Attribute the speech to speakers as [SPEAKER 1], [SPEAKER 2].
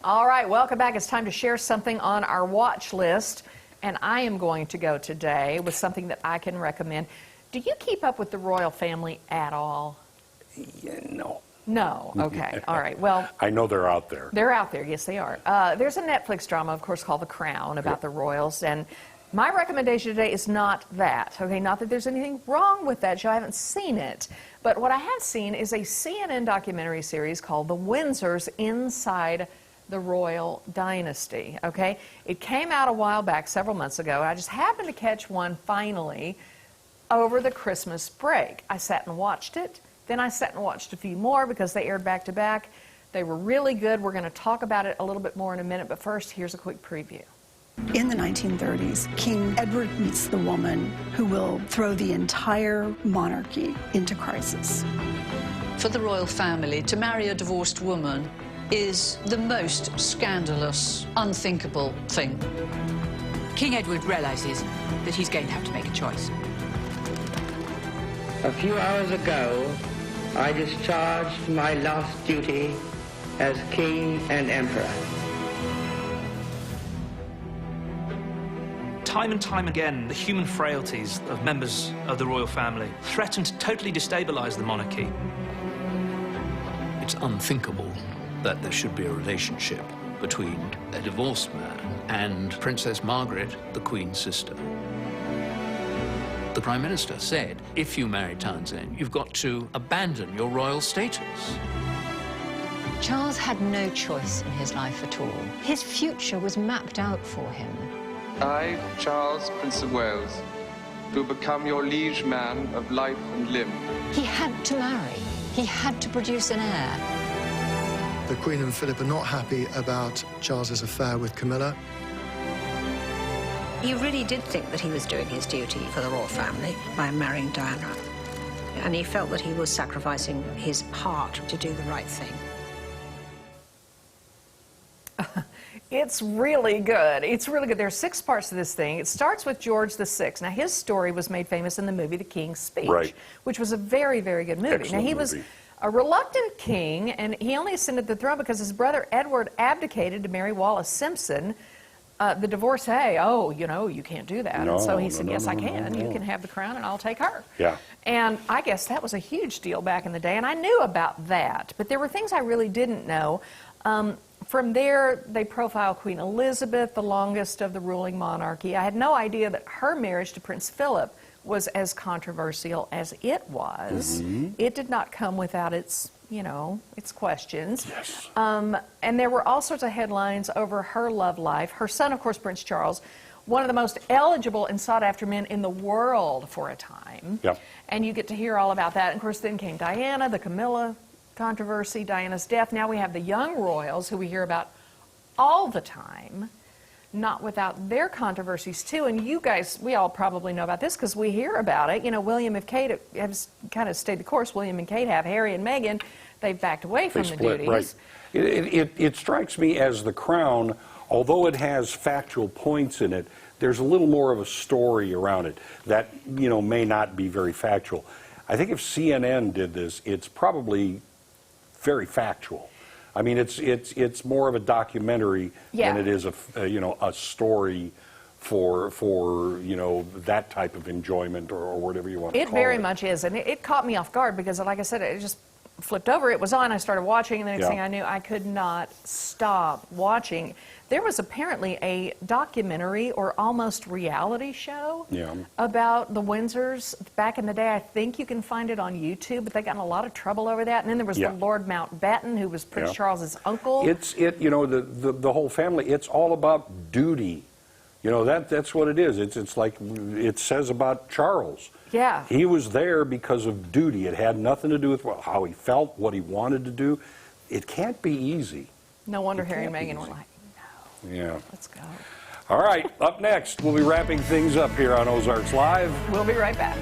[SPEAKER 1] All right, welcome back. It's time to share something on our watch list. And I am going to go today with something that I can recommend. Do you keep up with the royal family at all?
[SPEAKER 2] Yeah, no.
[SPEAKER 1] No, okay, all right. Well,
[SPEAKER 2] I know they're out there.
[SPEAKER 1] They're out there, yes they are. There's a Netflix drama, of course, called The Crown about the royals. And my recommendation today is not that, okay? Not that there's anything wrong with that show. I haven't seen it. But what I have seen is a CNN documentary series called The Windsors Inside the Royal Dynasty, okay? It came out a while back, several months ago. I just happened to catch one finally over the Christmas break. I sat and watched it. Then I sat and watched a few more because they aired back to back. They were really good. We're going to talk about it a little bit more in a minute, but first, here's a quick preview.
[SPEAKER 3] In the 1930s, King Edward meets the woman who will throw the entire monarchy into crisis.
[SPEAKER 4] For the royal family, to marry a divorced woman is the most scandalous, unthinkable thing.
[SPEAKER 5] King Edward realizes that he's going to have to make a choice.
[SPEAKER 6] A few hours ago, I discharged my last duty as King and Emperor.
[SPEAKER 7] Time and time again, the human frailties of members of the royal family threaten to totally destabilize the monarchy.
[SPEAKER 8] It's unthinkable that there should be a relationship between a divorced man and Princess Margaret, the Queen's sister. The Prime Minister said, if you marry Townsend, you've got to abandon your royal status.
[SPEAKER 9] Charles had no choice in his life at all. His future was mapped out for him.
[SPEAKER 10] I, Charles, Prince of Wales, do become your liege man of life and limb.
[SPEAKER 9] He had to marry. He had to produce an heir.
[SPEAKER 11] The Queen and Philip are not happy about Charles's affair with Camilla.
[SPEAKER 12] He really did think that he was doing his duty for the royal family by marrying Diana. And he felt that he was sacrificing his heart to do the right thing.
[SPEAKER 1] It's really good. It's really good. There are 6 parts to this thing. It starts with George VI. Now, his story was made famous in the movie The King's Speech, which was a very, very good movie.
[SPEAKER 2] Excellent
[SPEAKER 1] now, he was a reluctant king, and he only ascended to the throne because his brother Edward abdicated to marry Wallis Simpson, the divorcee. Oh, you know, you can't do that.
[SPEAKER 2] No,
[SPEAKER 1] and so he said, yes, I
[SPEAKER 2] no,
[SPEAKER 1] can.
[SPEAKER 2] no.
[SPEAKER 1] You can have the crown, and I'll take her.
[SPEAKER 2] Yeah.
[SPEAKER 1] And I guess that was a huge deal back in the day, and I knew about that. But there were things I really didn't know. From there, they profile Queen Elizabeth, the longest of the ruling monarchy. I had no idea that her marriage to Prince Philip was as controversial as it was. It did not come without its, you know, its questions.
[SPEAKER 2] Yes.
[SPEAKER 1] And there were all sorts of headlines over her love life. Her son, of course, Prince Charles, one of the most eligible and sought-after men in the world for a time.
[SPEAKER 2] Yep.
[SPEAKER 1] And you get to hear all about that. And of course, then came Diana, the Camilla controversy, Diana's death. Now we have the young royals who we hear about all the time, not without their controversies too. And you guys, we all probably know about this because we hear about it. You know, William and Kate have kind of stayed the course. William and Kate have. Harry and Meghan, they've backed away from the duties.
[SPEAKER 2] Right. It strikes me as The Crown, although it has factual points in it, there's a little more of a story around it that, you know, may not be very factual. I think if CNN did this, it's probably very factual. I mean, it's more of a documentary than it is a story for you know, that type of enjoyment or whatever you want to call it.
[SPEAKER 1] It very much is, and it caught me off guard because, like I said, it just flipped over. It was on. I started watching, and the next thing I knew, I could not stop watching. There was apparently a documentary or almost reality show about the Windsors back in the day. I think you can find it on YouTube, but they got in a lot of trouble over that. And then there was the Lord Mountbatten, who was Prince Charles's uncle.
[SPEAKER 2] You know, the whole family. It's all about duty. You know, that's what it is. It's like it says about Charles.
[SPEAKER 1] Yeah.
[SPEAKER 2] He was there because of duty. It had nothing to do with how he felt, what he wanted to do. It can't be easy.
[SPEAKER 1] No wonder Harry and Meghan were like, no.
[SPEAKER 2] Yeah.
[SPEAKER 1] Let's go.
[SPEAKER 2] All right, up next, we'll be wrapping things up here on Ozarks Live.
[SPEAKER 1] We'll be right back.